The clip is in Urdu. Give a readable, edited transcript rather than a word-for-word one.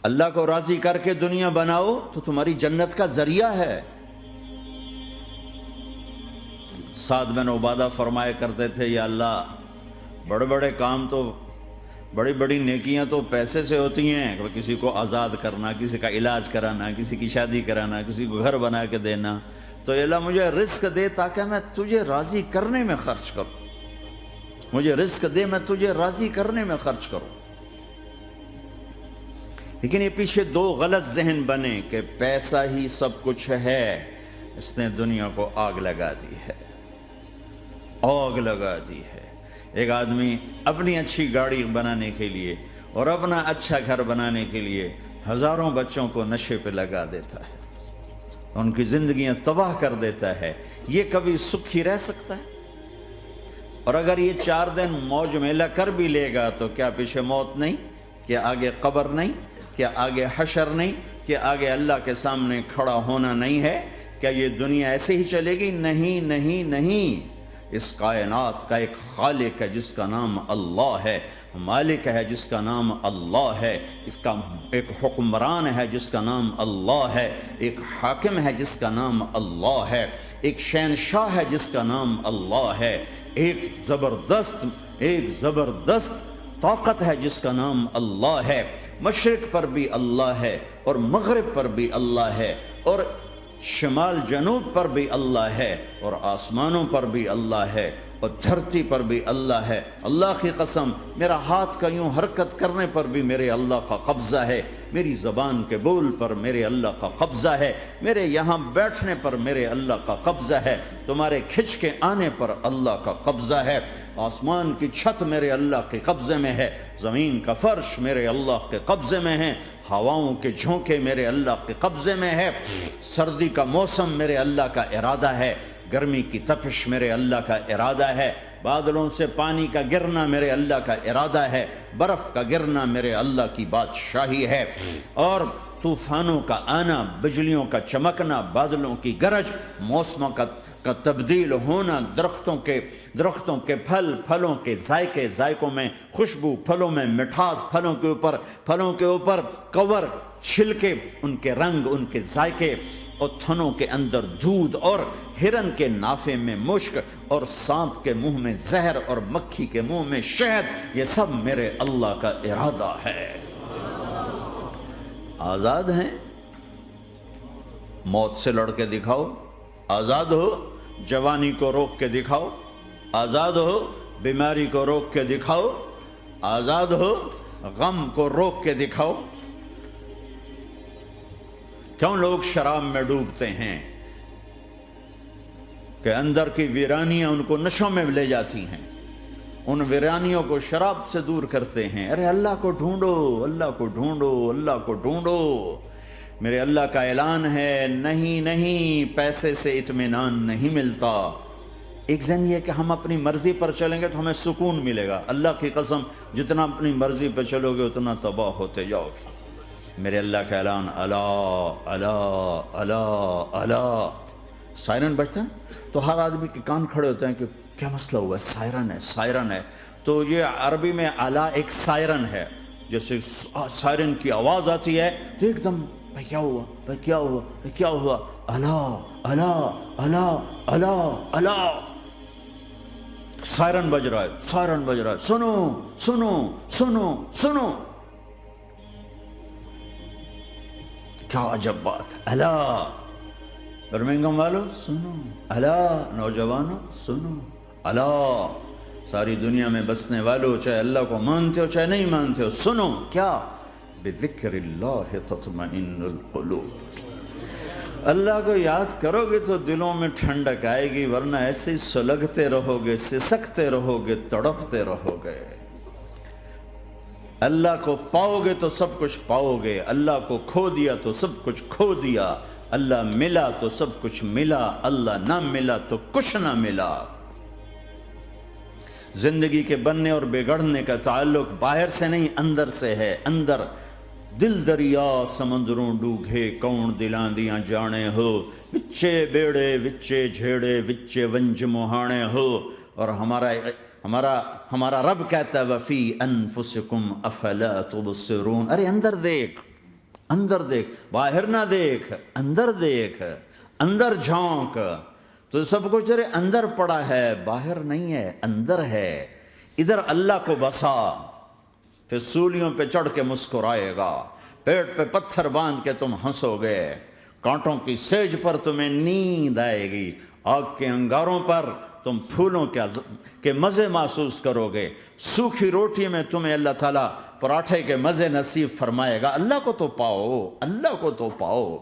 اللہ کو راضی کر کے دنیا بناؤ تو تمہاری جنت کا ذریعہ ہے۔ سعد بن عبادہ فرمایا کرتے تھے، یا اللہ بڑے بڑے کام تو، بڑی بڑی نیکیاں تو پیسے سے ہوتی ہیں، کسی کو آزاد کرنا، کسی کا علاج کرانا، کسی کی شادی کرانا، کسی کو گھر بنا کے دینا، تو یا اللہ مجھے رزق دے تاکہ میں تجھے راضی کرنے میں خرچ کروں، مجھے رزق دے میں تجھے راضی کرنے میں خرچ کروں۔ لیکن یہ پیچھے دو غلط ذہن بنے کہ پیسہ ہی سب کچھ ہے، اس نے دنیا کو آگ لگا دی ہے، آگ لگا دی ہے۔ ایک آدمی اپنی اچھی گاڑی بنانے کے لیے اور اپنا اچھا گھر بنانے کے لیے ہزاروں بچوں کو نشے پہ لگا دیتا ہے، ان کی زندگیاں تباہ کر دیتا ہے۔ یہ کبھی سکھی رہ سکتا ہے؟ اور اگر یہ 4 دن موج میلہ کر بھی لے گا تو کیا پیچھے موت نہیں؟ کیا آگے قبر نہیں؟ کیا آگے حشر نہیں؟ کیا آگے اللہ کے سامنے کھڑا ہونا نہیں ہے؟ کیا یہ دنیا ایسے ہی چلے گی؟ نہیں نہیں نہیں، اس کائنات کا ایک خالق ہے جس کا نام اللہ ہے، مالک ہے جس کا نام اللہ ہے، اس کا ایک حکمران ہے جس کا نام اللہ ہے، ایک حاکم ہے جس کا نام اللہ ہے، ایک شہنشاہ ہے جس کا نام اللہ ہے، ایک زبردست طاقت ہے جس کا نام اللہ ہے۔ مشرق پر بھی اللہ ہے اور مغرب پر بھی اللہ ہے اور شمال جنوب پر بھی اللہ ہے اور آسمانوں پر بھی اللہ ہے اور دھرتی پر بھی اللہ ہے۔ اللہ کی قسم، میرا ہاتھ کا یوں حرکت کرنے پر بھی میرے اللہ کا قبضہ ہے، میری زبان کے بول پر میرے اللہ کا قبضہ ہے، میرے یہاں بیٹھنے پر میرے اللہ کا قبضہ ہے، تمہارے کھچ کے آنے پر اللہ کا قبضہ ہے۔ آسمان کی چھت میرے اللہ کے قبضے میں ہے، زمین کا فرش میرے اللہ کے قبضے میں ہے، ہواؤں کے جھونکے میرے اللہ کے قبضے میں ہے، سردی کا موسم میرے اللہ کا ارادہ ہے، گرمی کی تپش میرے اللہ کا ارادہ ہے، بادلوں سے پانی کا گرنا میرے اللہ کا ارادہ ہے، برف کا گرنا میرے اللہ کی بادشاہی ہے، اور طوفانوں کا آنا، بجلیوں کا چمکنا، بادلوں کی گرج، موسموں کا تبدیل ہونا، درختوں کے پھلوں کے ذائقوں میں خوشبو، پھلوں میں مٹھاس، پھلوں کے اوپر کور، چھلکے، ان کے رنگ، ان کے ذائقے، اور تھنوں کے اندر دودھ، اور ہرن کے نافے میں مشک، اور سانپ کے منہ میں زہر، اور مکھی کے منہ میں شہد، یہ سب میرے اللہ کا ارادہ ہے۔ آزاد ہیں؟ موت سے لڑ کے دکھاؤ، آزاد ہو، جوانی کو روک کے دکھاؤ، آزاد ہو، بیماری کو روک کے دکھاؤ، آزاد ہو، غم کو روک کے دکھاؤ۔ کیوں لوگ شراب میں ڈوبتے ہیں؟ کہ اندر کی ویرانیاں ان کو نشوں میں لے جاتی ہیں، ان ویرانیوں کو شراب سے دور کرتے ہیں۔ ارے اللہ کو ڈھونڈو، اللہ کو ڈھونڈو، اللہ کو ڈھونڈو۔ میرے اللہ کا اعلان ہے، نہیں پیسے سے اطمینان نہیں ملتا۔ ایک ذہن یہ کہ ہم اپنی مرضی پر چلیں گے تو ہمیں سکون ملے گا۔ اللہ کی قسم، جتنا اپنی مرضی پر چلو گے اتنا تباہ ہوتے جاؤ گے۔ میرے اللہ کا اعلان، اللہ اللہ اللہ اللہ۔ سائرن بجتا ہے تو ہر آدمی کے کان کھڑے ہوتے ہیں کہ کیا مسئلہ ہوا ہے؟ سائرن ہے، سائرن ہے۔ تو یہ عربی میں اعلیٰ ایک سائرن ہے، جیسے سائرن کی آواز آتی ہے تو ایک دم بھائی کیا ہوا، بھائی کیا ہوا، بھائی کیا ہوا؟ اللہ اللہ اللہ اللہ اللہ، سائرن بج رہا ہے، سائرن بج رہا ہے، سنو سنو سنو سنو۔ کیا عجب بات ہے! اللہ برمنگم والو سنو، اللہ نوجوانوں سنو، اللہ ساری دنیا میں بسنے والو، چاہے اللہ کو مانتے ہو چاہے نہیں مانتے ہو، سنو۔ کیا؟ بذکر اللہ تطمئن القلوب۔ اللہ کو یاد کرو گے تو دلوں میں ٹھنڈک آئے گی، ورنہ ایسے ہی سلگتے رہو گے، سسکتے رہو گے، تڑپتے رہو گے۔ اللہ کو پاؤ گے تو سب کچھ پاؤ گے، اللہ کو کھو دیا تو سب کچھ کھو دیا، اللہ ملا تو سب کچھ ملا، اللہ نہ ملا تو کچھ نہ ملا۔ زندگی کے بننے اور بگڑنے کا تعلق باہر سے نہیں اندر سے ہے۔ اندر دل دریا سمندروں ڈوگے، کون دلاں دیاں جانے ہو، وچے بیڑے وچے جھیڑے وچے ونج مہانے ہو۔ اور ہمارا رب کہتا ہے وفی انفسکم افلا تبصرون، ارے اندر دیکھ، اندر دیکھ، باہر نہ دیکھ، اندر دیکھ، اندر جھونک. تو سب کچھ تیرے اندر پڑا ہے، باہر نہیں ہے، اندر ہے. ادھر اللہ کو بسا، پھر سولیوں پہ چڑھ کے مسکرائے گا، پیٹ پہ پتھر باندھ کے تم ہنسو گے، کانٹوں کی سیج پر تمہیں نیند آئے گی، آگ کے انگاروں پر تم پھولوں کے مزے محسوس کرو گے، سوکھی روٹی میں تمہیں اللہ تعالیٰ پراٹھے کے مزے نصیب فرمائے گا. اللہ کو تو پاؤ، اللہ کو تو پاؤ.